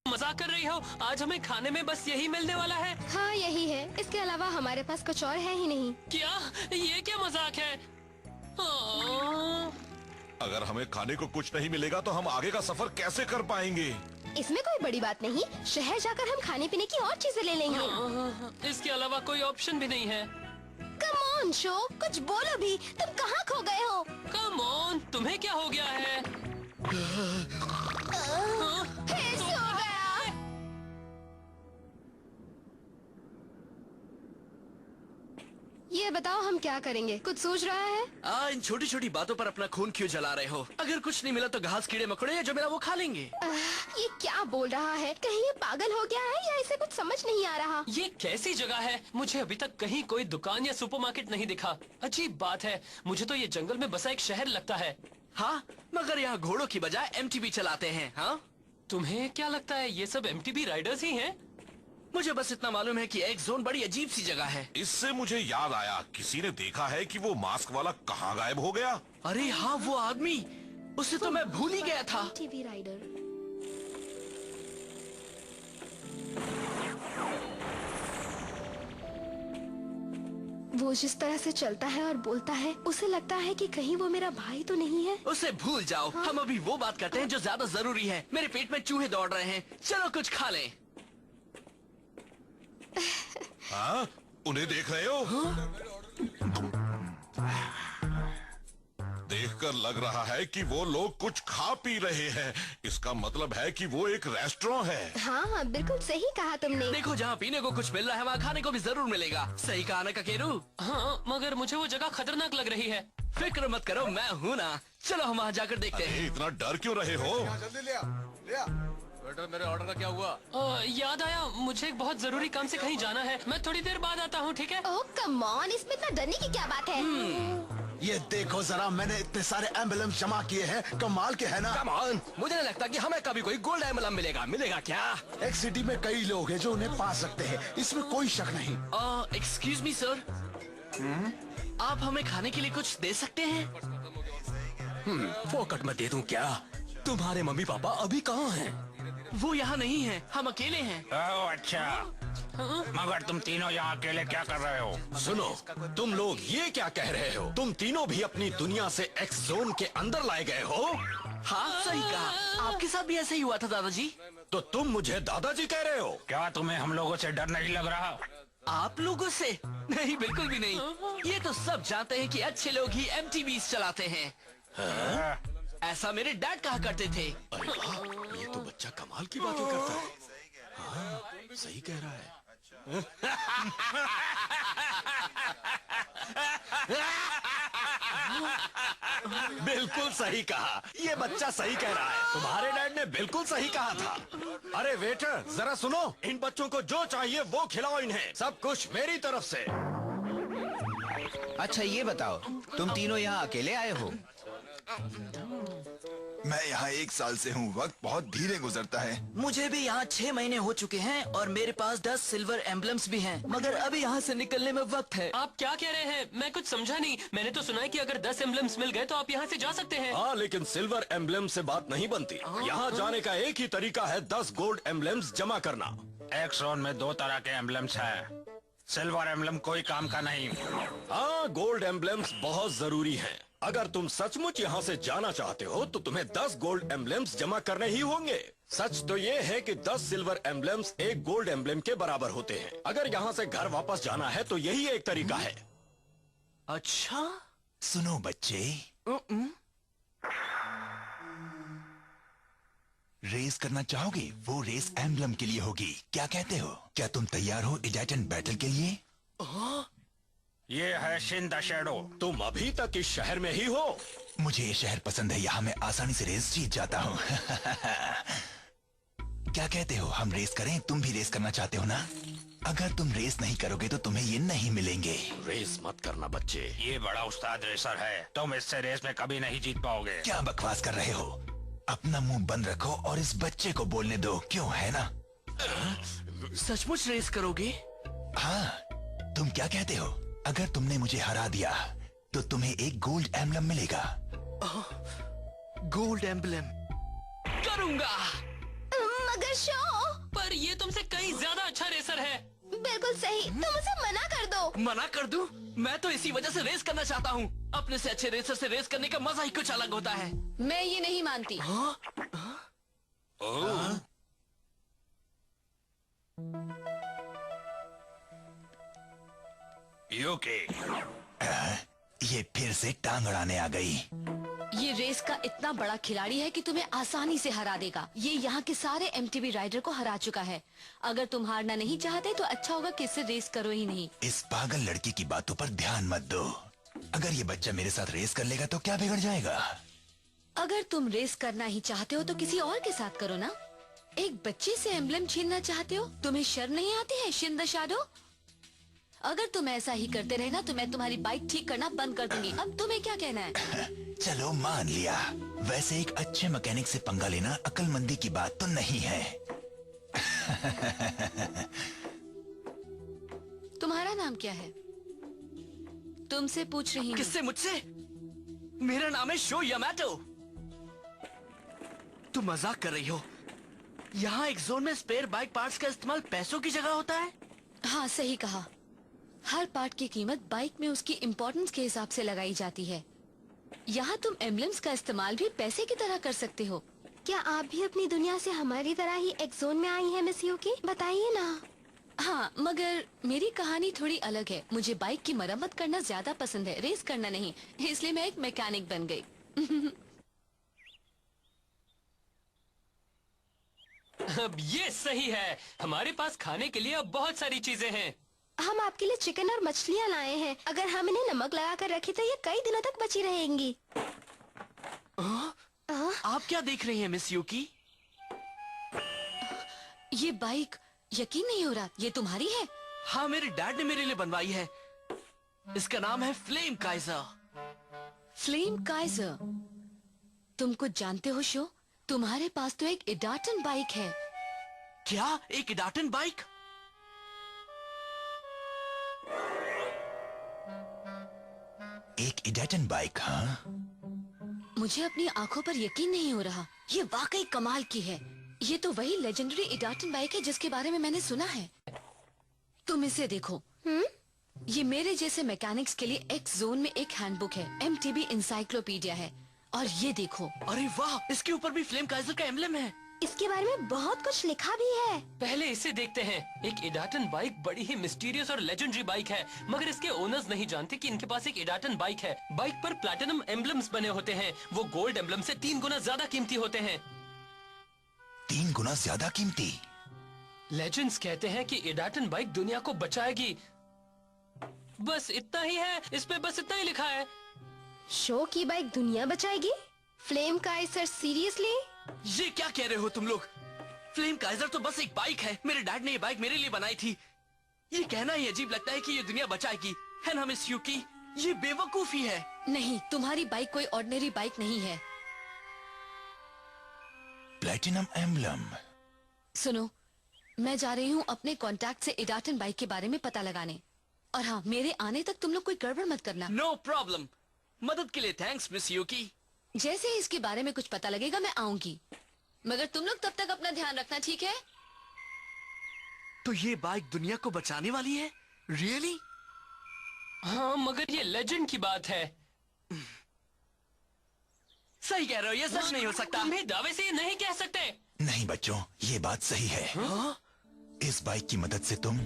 मजाक कर रही हो? आज हमें खाने में बस यही मिलने वाला है? हाँ यही है, इसके अलावा हमारे पास कुछ और है ही नहीं। क्या? ये क्या मजाक है? अगर हमें खाने को कुछ नहीं मिलेगा तो हम आगे का सफर कैसे कर पाएंगे? इसमें कोई बड़ी बात नहीं, शहर जाकर हम खाने पीने की और चीजें ले लेंगे। इसके अलावा कोई ऑप्शन भी नहीं है। कम ऑन शो, कुछ बोलो भी, तुम कहाँ खो गए हो? कम ऑन, तुम्हें क्या हो गया है? फिर सो गया। ये बताओ हम क्या करेंगे, कुछ सोच रहा है? इन छोटी छोटी बातों पर अपना खून क्यों जला रहे हो? अगर कुछ नहीं मिला तो घास कीड़े मकोड़े हैं जो मेरा वो खा लेंगे। ये क्या बोल रहा है? कहीं ये पागल हो गया है या इसे कुछ समझ नहीं आ रहा? ये कैसी जगह है? मुझे अभी तक कहीं कोई दुकान या सुपरमार्केट नहीं दिखा। अजीब बात है, मुझे तो ये जंगल में बसा एक शहर लगता है। हाँ, मगर यहाँ घोड़ों की बजाय एमटीबी चलाते हैं। हाँ, तुम्हें क्या लगता है ये सब एमटीबी राइडर्स ही हैं? मुझे बस इतना मालूम है कि एक जोन बड़ी अजीब सी जगह है। इससे मुझे याद आया, किसी ने देखा है कि वो मास्क वाला कहाँ गायब हो गया? अरे हाँ, वो आदमी, उसे तो मैं भूल ही गया था। TV rider. वो जिस तरह से चलता है और बोलता है, उसे लगता है कि कहीं वो मेरा भाई तो नहीं है। उसे भूल जाओ। हाँ? हम अभी वो बात करते हैं जो ज्यादा जरूरी है। मेरे पेट में चूहे दौड़ रहे हैं, चलो कुछ खा लें। हाँ? उन्हें देख रहे हो? देखकर लग रहा है कि वो लोग कुछ खा पी रहे हैं। इसका मतलब है कि वो एक रेस्टोरेंट है। हाँ बिल्कुल सही कहा तुमने। देखो, जहाँ पीने को कुछ मिल रहा है वहाँ खाने को भी जरूर मिलेगा। सही कहा ना काकेरू? हाँ, मगर मुझे वो जगह खतरनाक लग रही है। फिक्र मत करो, मैं हूँ ना। चलो हम वहाँ जाकर देखते हैं। इतना डर क्यों रहे हो? जल्दी ले आ। बेटा, मेरे ऑर्डर का क्या हुआ? याद आया, मुझे एक बहुत जरूरी काम से कहीं जाना है। मैं थोड़ी देर बाद आता हूँ, ठीक है? ओह कम ऑन, इसमें इतना डरने की क्या बात है? ये देखो जरा, मैंने इतने सारे एम्बुलेंस जमा किए हैं, कमाल के है ना? कम ऑन, मुझे नहीं लगता कि हमें कभी कोई गोल्ड एम्बलम मिलेगा। मिलेगा क्या? एक सिटी में कई लोग हैं जो उन्हें पा सकते हैं, इसमें कोई शक नहीं। एक्सक्यूज मी सर, आप हमें खाने के लिए कुछ दे सकते हैं? फोकट में दे दूं क्या? तुम्हारे मम्मी पापा अभी कहाँ हैं? वो यहाँ नहीं है, हम अकेले हैं। ओह अच्छा, मगर तुम तीनों यहाँ अकेले क्या कर रहे हो? सुनो, तुम लोग ये क्या कह रहे हो? तुम तीनों भी अपनी दुनिया से एक्स जोन के अंदर लाए गए हो? हाँ सही कहा, आपके साथ भी ऐसा ही हुआ था दादाजी। तो तुम मुझे दादाजी कह रहे हो? क्या तुम्हें हम लोगों से डर नहीं लग रहा? आप लोगों से? नहीं, बिल्कुल भी नहीं। ये तो सब जानते हैं कि अच्छे लोग ही एमटीवीज चलाते हैं। ऐसा मेरे डैड कहा करते थे। अरे वाह, ये तो बच्चा कमाल की बातें करता है। हाँ, सही कह रहा है। बिल्कुल सही कहा, ये बच्चा सही कह रहा है। तुम्हारे डैड ने बिल्कुल सही कहा था। अरे वेटर, जरा सुनो, इन बच्चों को जो चाहिए वो खिलाओ इन्हें। सब कुछ मेरी तरफ से। अच्छा ये बताओ, तुम तीनों यहाँ अकेले आए हो? मैं यहाँ 1 साल से हूँ, वक्त बहुत धीरे गुजरता है। मुझे भी यहाँ 6 महीने हो चुके हैं और मेरे पास 10 सिल्वर एम्बलम्स भी हैं, मगर अभी यहाँ से निकलने में वक्त है। आप क्या कह रहे हैं? मैं कुछ समझा नहीं। मैंने तो सुना है कि अगर 10 एम्बलम्स मिल गए तो आप यहाँ से जा सकते हैं। हाँ, लेकिन सिल्वर एम्बलम से बात नहीं बनती। यहाँ जाने का एक ही तरीका है, 10 गोल्ड एम्बलम्स जमा करना। एक जोन में 2 तरह के एम्बलम्स हैं। सिल्वर एम्बलम कोई काम का नहीं। हाँ, गोल्ड एम्बलम्स बहुत जरूरी हैं। अगर तुम सचमुच यहाँ से जाना चाहते हो तो तुम्हें 10 गोल्ड एम्बलम्स जमा करने ही होंगे। सच तो ये है कि 10 सिल्वर एम्बलम्स एक गोल्ड एम्बलम के बराबर होते हैं। अगर यहाँ से घर वापस जाना है तो यही एक तरीका है। अच्छा, सुनो बच्चे, रेस करना चाहोगे? वो रेस एम्बलम के लिए होगी, क्या कहते हो? क्या तुम तैयार हो इडाटन बैटल के लिए? ये है शिंदा शैडो। तुम अभी तक इस शहर में ही हो? मुझे ये शहर पसंद है, यहाँ मैं आसानी से रेस जीत जाता हूँ। क्या कहते हो, हम रेस करें? तुम भी रेस करना चाहते हो ना? अगर तुम रेस नहीं करोगे तो तुम्हें ये नहीं मिलेंगे। रेस मत करना बच्चे। ये बड़ा उस्ताद रेसर है, तुम इससे रेस में कभी नहीं जीत पाओगे। क्या बकवास कर रहे हो? अपना मुंह बंद रखो और इस बच्चे को बोलने दो, क्यों है ना? सचमुच रेस करोगे? हाँ, तुम क्या कहते हो? अगर तुमने मुझे हरा दिया तो तुम्हें एक गोल्ड एम्बलम मिलेगा। गोल्ड एम्बलम करूंगा। मगर शो, पर ये तुमसे कहीं ज्यादा अच्छा रेसर है। बिल्कुल सही, तुम उसे मना कर दो। मना कर दूं? मैं तो इसी वजह से रेस करना चाहता हूँ। अपने से अच्छे रेसर से रेस करने का मजा ही कुछ अलग होता है। मैं ये नहीं मानती। यूकी, ये फिर से टांग अड़ाने आ गई। ये रेस का इतना बड़ा खिलाड़ी है कि तुम्हें आसानी से हरा देगा। ये यहाँ के सारे एमटीबी राइडर को हरा चुका है। अगर तुम हारना नहीं चाहते तो अच्छा होगा कि इससे रेस करो ही नहीं। इस पागल लड़की की बातों पर ध्यान मत दो। अगर ये बच्चा मेरे साथ रेस कर लेगा तो क्या बिगड़ जाएगा? अगर तुम रेस करना ही चाहते हो तो किसी और के साथ करो ना। एक बच्चे से एम्बलम छीनना चाहते हो? तुम्हें शर्म नहीं आती है शिन द शैडो? अगर तुम ऐसा ही करते रहे ना तो मैं तुम्हारी बाइक ठीक करना बंद कर दूंगी। अब तुम्हें क्या कहना है? चलो मान लिया। वैसे एक अच्छे मैकेनिक से पंगा लेना अक्लमंदी की बात तो नहीं है। तुम्हारा नाम क्या है? तुमसे पूछ रही हूँ। किससे? मुझसे? मेरा नाम है शो यामाटो। तुम मजाक कर रही हो? यहाँ एक जोन में स्पेयर बाइक पार्ट्स का इस्तेमाल पैसों की जगह होता है? हाँ सही कहा। हर पार्ट की कीमत बाइक में उसकी इम्पोर्टेंस के हिसाब से लगाई जाती है। यहाँ तुम एम्बलम्स का इस्तेमाल भी पैसे की तरह कर सकते हो। क्या आप भी अपनी दुनिया से हमारी तरह ही एक जोन में आई हैं मिस यूकी? बताइए ना। हाँ, मगर मेरी कहानी थोड़ी अलग है। मुझे बाइक की मरम्मत करना ज्यादा पसंद है, रेस करना नहीं। इसलिए मैं एक मैकेनिक बन गई। अब ये सही है। हमारे पास खाने के लिए अब बहुत सारी चीजें हैं। हम आपके लिए चिकन और मछलियाँ लाए हैं। अगर हम इन्हें नमक लगा कर रखें तो ये कई दिनों तक बची रहेंगी। आप क्या देख रही हैं मिस यूकी? ये बाइक यकीन नहीं हो रहा, ये तुम्हारी है? हाँ, मेरे डैड ने मेरे लिए बनवाई है। इसका नाम है फ्लेम काइजर। Flame Kaizer? तुम कुछ जानते हो शो? तुम्हारे पास तो एक इडाटन बाइक है। क्या? एक इडाटन बाइक? एक इडाटन बाइक? हाँ, मुझे अपनी आंखों पर यकीन नहीं हो रहा। ये वाकई कमाल की है। ये तो वही लेजेंडरी इडाटन बाइक है जिसके बारे में मैंने सुना है। तुम इसे देखो। ये मेरे जैसे मैकेनिक्स के लिए एक्स जोन में एक हैंडबुक है। एमटीबी इंसाइक्लोपीडिया है। और ये देखो। अरे वाह, इसके ऊपर भी फ्लेम काइजर का एम्बलम है। इसके बारे में बहुत कुछ लिखा भी है। पहले इसे देखते हैं। एक इडाटन बाइक बड़ी ही मिस्टीरियस और लेजेंडरी बाइक है, मगर इसके ओनर्स नहीं जानते कि इनके पास एक इडाटन बाइक है। बाइक पर प्लैटिनम एम्बलम्स बने होते हैं। वो गोल्ड एम्बलम से 3 गुना ज्यादा कीमती होते हैं। 3 गुना ज्यादा कीमती? लेजेंड्स कहते हैं कि इडाटन बाइक दुनिया को बचाएगी। बस इतना ही है। इस पे बस इतना ही लिखा है। शो की बाइक दुनिया बचाएगी? Flame Kaizer seriously? ये क्या कह रहे हो तुम लोग? फ्लेम काइजर तो बस एक बाइक है। मेरे डैड ने ये बाइक मेरे लिए बनाई थी। ये कहना ही अजीब लगता है कि ये दुनिया बचाएगी, है ना मिस यूकी? ये बेवकूफी है। नहीं, तुम्हारी बाइक कोई ऑर्डिनरी बाइक नहीं है। Platinum emblem? सुनो, मैं जा रही हूँ अपने कांटेक्ट से इडाटन बाइक के बारे में पता लगाने। और हाँ, मेरे आने तक तुम लोग कोई गड़बड़ मत करना। No problem. मदद के लिए थैंक्स मिस यूकी। जैसे ही इसके बारे में कुछ पता लगेगा मैं आऊंगी। मगर तुम लोग तब तक अपना ध्यान रखना, ठीक है? तो ये बाइक दुनिया को बचाने वाली है? रियली? हाँ, मगर ये लेजेंड की बात है। सही कह रहे हो, ये सच नहीं हो सकता। तुम भी दावे से ये नहीं कह सकते। नहीं बच्चों, ये बात सही है। इस बाइक की मदद से तुम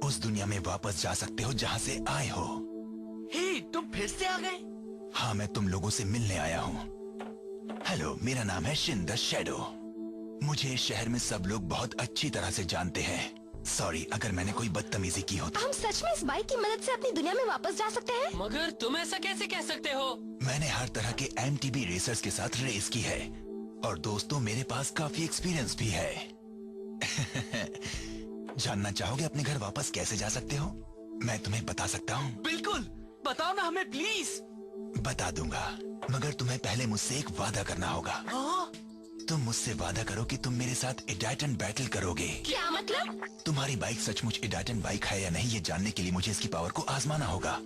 उस दुनिया में वापस जा सकते हो जहाँ से आए हो। हे, तुम फिर से आ गए? हाँ, मैं तुम लोगों से मिलने आया हूँ। हेलो, मेरा नाम है शिन द शैडो। मुझे इस शहर में सब लोग बहुत अच्छी तरह से जानते हैं। सॉरी अगर मैंने कोई बदतमीजी की हो तो। हम सच में इस बाइक की मदद से अपनी दुनिया में वापस जा सकते हैं? मगर तुम ऐसा कैसे कह सकते हो? मैंने हर तरह के एमटीबी रेसर्स के साथ रेस की है और दोस्तों मेरे पास काफी एक्सपीरियंस भी है। जानना चाहोगे अपने घर वापस कैसे जा सकते हो? मैं तुम्हें बता सकता हूँ। बिल्कुल, बताओ ना हमें प्लीज। बता दूंगा, मगर तुम्हें पहले मुझसे एक वादा करना होगा। तुम मुझसे वादा करो कि तुम मेरे साथ इडाटन बैटल करोगे। क्या मतलब? तुम्हारी बाइक सचमुच इडाटन बाइक है या नहीं ये जानने के लिए मुझे इसकी पावर को आजमाना होगा।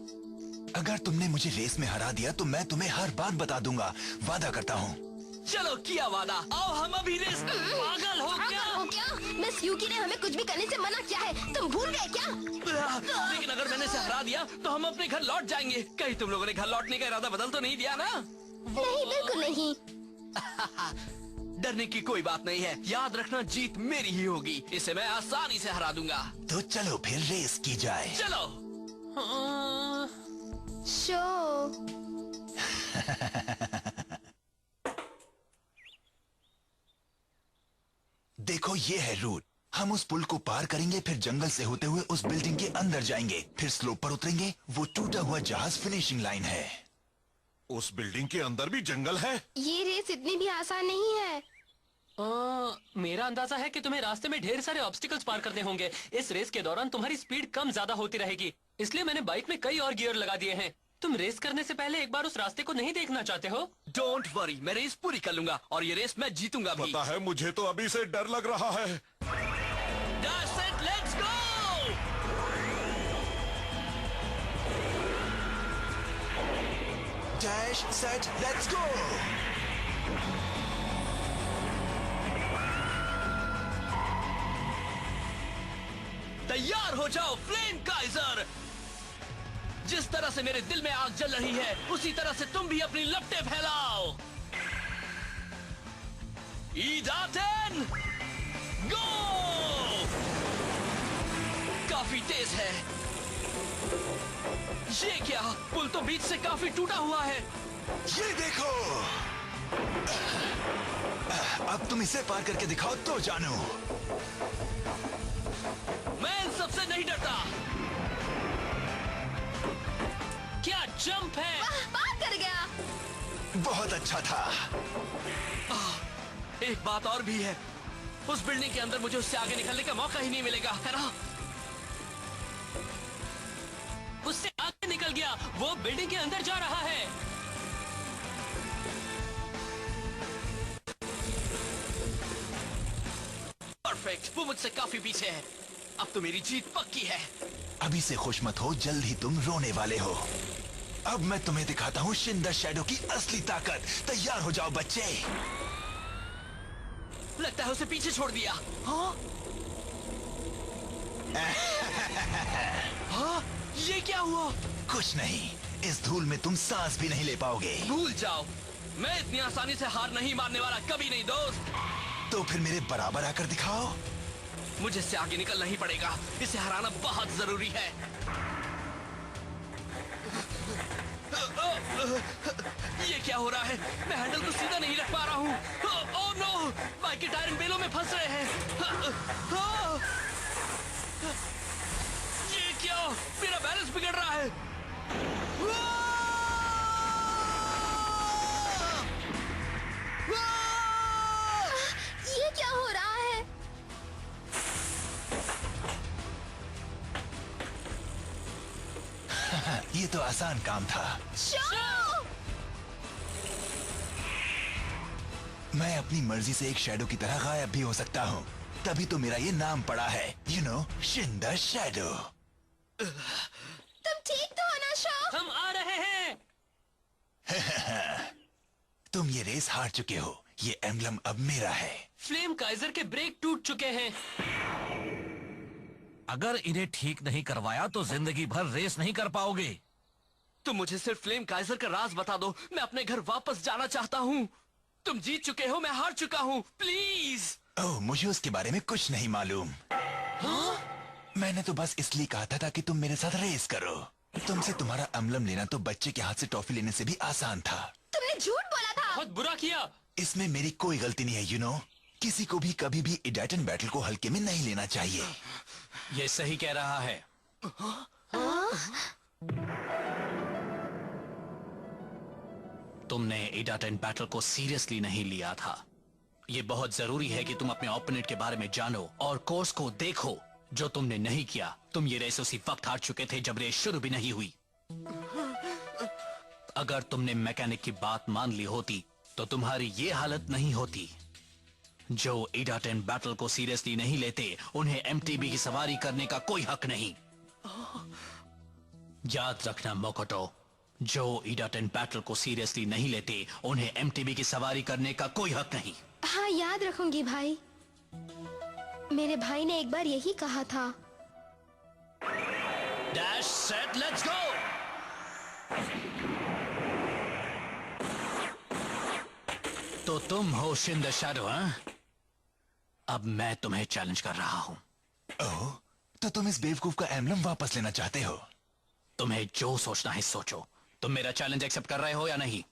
अगर तुमने मुझे रेस में हरा दिया तो मैं तुम्हें हर बात बता दूंगा, वादा करता हूँ। चलो किया वादा, आओ हम अभी रेस। पागल हो क्या? हो क्या? मिस यूकी ने हमें कुछ भी करने से मना किया है, तुम भूल गए क्या? लेकिन अगर मैंने इसे हरा दिया तो हम अपने घर लौट जाएंगे। कहीं तुम लोगों ने घर लौटने का इरादा बदल तो नहीं दिया ना? नहीं, बिल्कुल नहीं। डरने की कोई बात नहीं है, याद रखना जीत मेरी ही होगी। इसे मैं आसानी से हरा दूंगा। तो चलो फिर रेस की जाए। चलो। शो। देखो ये है रूट। हम उस पुल को पार करेंगे, फिर जंगल से होते हुए उस बिल्डिंग के अंदर जाएंगे, फिर स्लोप पर उतरेंगे। वो टूटा हुआ जहाज फिनिशिंग लाइन है। उस बिल्डिंग के अंदर भी जंगल है? ये रेस इतनी भी आसान नहीं है। मेरा अंदाजा है कि तुम्हें रास्ते में ढेर सारे ऑब्स्टिकल्स पार करने होंगे। इस रेस के दौरान तुम्हारी स्पीड कम ज्यादा होती रहेगी, इसलिए मैंने बाइक में कई और गियर लगा दिए हैं। तुम रेस करने से पहले एक बार उस रास्ते को नहीं देखना चाहते हो? डोंट वरी, मैं रेस पूरी कर लूंगा और ये रेस मैं जीतूंगा भी। पता है, मुझे तो अभी से डर लग रहा है। That's it, let's go! Dash, set, let's go! तैयार हो जाओ फ्लेम काइजर। जिस तरह से मेरे दिल में आग जल रही है, उसी तरह से तुम भी अपनी लपटें फैलाओ। ईडाटन गो! काफी तेज है। ये क्या? पुल तो बीच से काफी टूटा हुआ है। ये देखो, अब तुम इसे पार करके दिखाओ तो जानू। मैं इन सबसे नहीं डरता। क्या जंप है! पार कर गया। बहुत अच्छा था। एक बात और भी है, उस बिल्डिंग के अंदर मुझे उससे आगे निकलने का मौका ही नहीं मिलेगा, है ना? उससे आगे निकल गया, वो बिल्डिंग के अंदर जा रहा है। परफेक्ट, वो मुझसे काफी पीछे है। अब तो मेरी जीत पक्की है। अभी से खुश मत हो, जल्द ही तुम रोने वाले हो। अब मैं तुम्हें दिखाता हूँ शिन द शैडो की असली ताकत। तैयार हो जाओ बच्चे। लगता है उसे पीछे छोड़ दिया। हाँ? हाँ? ये क्या हुआ? कुछ नहीं, इस धूल में तुम सांस भी नहीं ले पाओगे। भूल जाओ, मैं इतनी आसानी से हार नहीं मानने वाला, कभी नहीं दोस्त। तो फिर मेरे बराबर आकर दिखाओ। मुझे इससे आगे निकलना ही पड़ेगा, इसे हराना बहुत जरूरी है। ये क्या हो रहा है? मैं हैंडल को सीधा नहीं रख पा रहा हूँ। ओह नो, बाइक के टायर इन बेलों में फंस रहे हैं। ये क्या? मेरा बैलेंस बिगड़ रहा है। ये क्या हो रहा है? ये तो आसान काम था। शो! मैं अपनी मर्जी से एक शैडो की तरह गायब भी हो सकता हूँ, तभी तो मेरा ये नाम पड़ा है, you know, Shin the shadow. तुम ठीक तो हो ना शो? हम आ रहे हैं। तुम ये रेस हार चुके हो, ये एम्बलम अब मेरा है। फ्लेम काइजर के ब्रेक टूट चुके हैं। अगर इन्हें ठीक नहीं करवाया तो जिंदगी भर रेस नहीं कर पाओगे। तुम मुझे सिर्फ फ्लेम काइजर का राज बता दो, मैं अपने घर वापस जाना चाहता हूँ। तुम जीत चुके हो, मैं हार चुका हूँ, प्लीज। ओह, मुझे उसके बारे में कुछ नहीं मालूम। मैंने तो बस इसलिए कहा था ताकि तुम मेरे साथ रेस करो। तुमसे तुम्हारा एम्बलम लेना तो बच्चे के हाथ से टॉफी लेने से भी आसान था। तुमने झूठ बोला था। बहुत बुरा किया। इसमें मेरी कोई गलती नहीं है, यू नो। किसी को भी कभी भी इडाटन बैटल को हल्के में नहीं लेना चाहिए। ये सही कह रहा है। तुमने इडाटन बैटल को सीरियसली नहीं लिया था। ये बहुत जरूरी है कि तुम अपने ओपोनेंट के बारे में जानो और कोर्स को देखो, जो तुमने नहीं किया। तुम ये रेस उसी वक्त हार चुके थे जब रेस शुरू भी नहीं हुई। अगर तुमने मैकेनिक की बात मान ली होती तो तुम्हारी ये हालत नहीं होती। जो इडाटन बैटल को सीरियसली नहीं लेते, उन्हें एमटीबी की सवारी करने का कोई हक नहीं। याद रखना मोकोटो, जो ईडाटन बैटल को सीरियसली नहीं लेते उन्हें एमटीबी की सवारी करने का कोई हक नहीं। हाँ, याद रखूंगी भाई। मेरे भाई ने एक बार यही कहा था। Dash set let's go. तो तुम हो शिन द शैडो, हाँ? अब मैं तुम्हें चैलेंज कर रहा हूं। ओह, तो तुम इस बेवकूफ का एम्बलम वापस लेना चाहते हो? तुम्हें जो सोचना है सोचो। तुम मेरा चैलेंज एक्सेप्ट कर रहे हो या नहीं?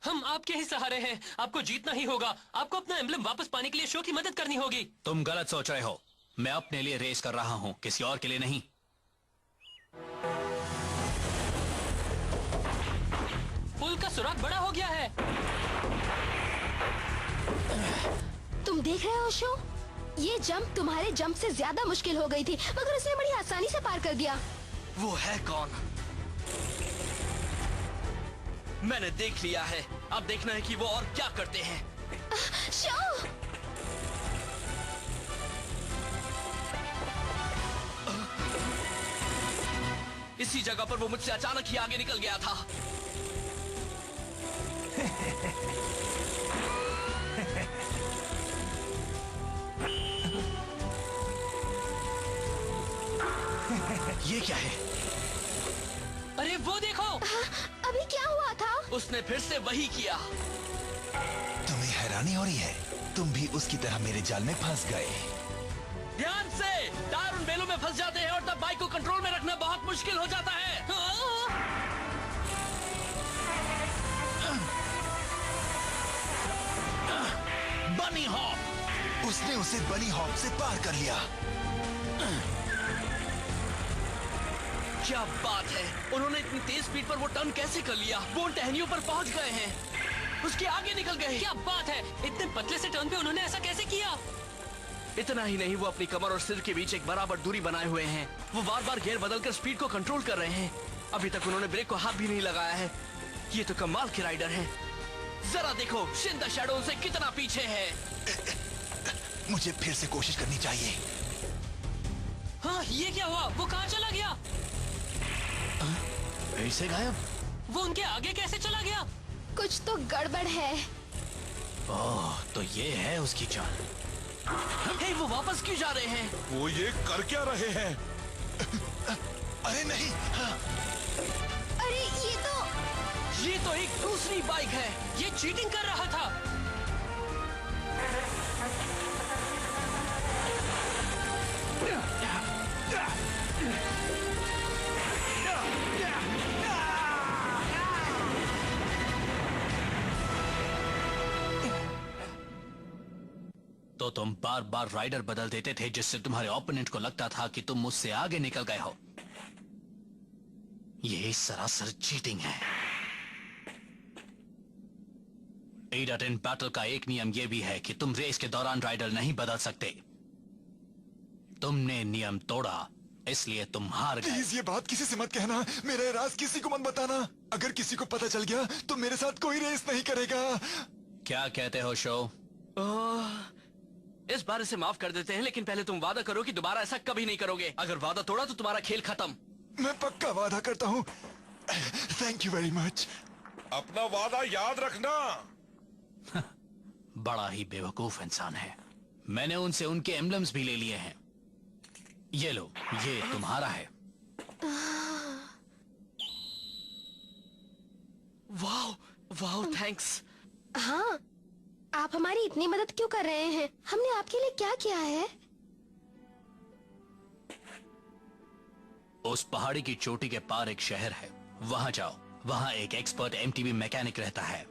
हम आपके ही सहारे हैं। आपको जीतना ही होगा। आपको अपना एम्बलम वापस पाने के लिए शो की मदद करनी होगी। तुम गलत सोच रहे हो। मैं अपने लिए रेस कर रहा हूं, किसी और के लिए नहीं। पुल का सुराग बड़ा हो गया है। तुम देख रहे हो शो? ये जंप तुम्हारे जंप से ज्यादा मुश्किल हो गई थी, मगर उसने बड़ी आसानी से पार कर दिया। वो है कौन? मैंने देख लिया है। अब देखना है कि वो और क्या करते हैं। शो! इसी जगह पर वो मुझसे अचानक ही आगे निकल गया था। ये क्या है? अरे वो देखो। अभी क्या हुआ था? उसने फिर से वही किया। तुम्हें हैरानी हो रही है? तुम भी उसकी तरह मेरे जाल में फंस गए। ध्यान से! टायर उन बेलों में फंस जाते हैं और तब बाइक को कंट्रोल में रखना बहुत मुश्किल हो जाता है। बनी हॉप! उसने उसे बनी हॉप से पार कर लिया। क्या बात है! उन्होंने इतनी तेज स्पीड पर वो टर्न कैसे कर लिया? वो उन टहनियों पर पहुंच गए हैं। उसके आगे निकल गए। क्या बात है! इतने पतले से टर्न पे उन्होंने ऐसा कैसे किया? इतना ही नहीं, वो अपनी कमर और सिर के बीच एक बराबर दूरी बनाए हुए हैं। वो बार बार गियर बदलकर स्पीड को कंट्रोल कर रहे हैं। अभी तक उन्होंने ब्रेक को हाथ भी नहीं लगाया है। ये तो कमाल के राइडर हैं। जरा देखो, शिन द शैडो से कितना पीछे है। मुझे फिर से कोशिश करनी चाहिए। हाँ, ये क्या हुआ? वो कहाँ चला गया? फिर से गायब? वो उनके आगे कैसे चला गया? कुछ तो गड़बड़ है। ओह, तो ये है उसकी चाल। हे, वो वापस क्यों जा रहे हैं? वो ये कर क्या रहे हैं? अरे नहीं! हाँ। अरे ये तो एक दूसरी बाइक है। ये चीटिंग कर रहा था। तो तुम बार बार राइडर बदल देते थे, जिससे तुम्हारे ओपोनेंट को लगता था कि तुम मुझसे आगे निकल गए हो। ये सरासर चीटिंग है। ईडाटन बैटल का एक नियम यह भी है कि तुम रेस के दौरान राइडर नहीं बदल सकते। तुमने नियम तोड़ा, इसलिए तुम हार गए। प्लीज ये बात किसी से मत कहना। मेरा राज किसी को मत बताना। अगर किसी को पता चल गया तो मेरे साथ कोई रेस नहीं करेगा। क्या कहते हो शो? इस बार इसे माफ कर देते हैं, लेकिन पहले तुम वादा करो कि दोबारा ऐसा कभी नहीं करोगे। अगर वादा तोड़ा तो तुम्हारा खेल खत्म। मैं पक्का वादा करता हूँ। Thank you very much. अपना वादा याद रखना। बड़ा ही बेवकूफ इंसान है। मैंने उनसे उनके एम्बलम्स भी ले लिए हैं। ये लो, ये तुम्हारा है। वाह वाह, थैंक्स। हाँ, आप हमारी इतनी मदद क्यों कर रहे हैं? हमने आपके लिए क्या किया है? उस पहाड़ी की चोटी के पार एक शहर है, वहां जाओ। वहां एक एक्सपर्ट एमटीबी मैकेनिक रहता है।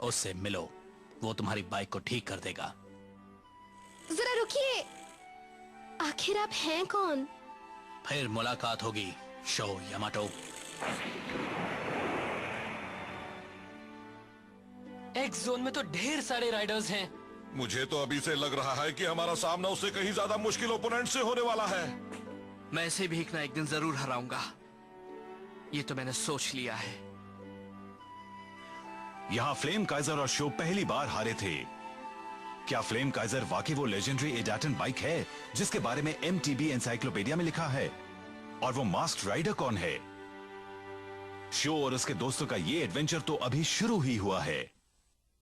उससे मिलो, वो तुम्हारी बाइक को ठीक कर देगा। जरा रुकिए, आखिर आप हैं कौन? फिर मुलाकात होगी शो यामाटो। एक्स जोन में तो ढेर सारे राइडर्स हैं। मुझे तो अभी से लग रहा है कि हमारा सामना उससे कहीं ज्यादा मुश्किल ओपोनेंट से होने वाला है। मैं इसे भी एक ना एक दिन जरूर हराऊंगा। ये तो मैंने सोच लिया है। यहाँ फ्लेम काइजर और शो पहली बार हारे थे। क्या फ्लेम काइजर वाकई वो लेजेंडरी एडाटन बाइक है जिसके बारे में MTB एनसाइक्लोपीडिया में लिखा है? और वो मास्क्ड राइडर कौन है? शो और उसके दोस्तों का ये एडवेंचर तो अभी शुरू ही हुआ है।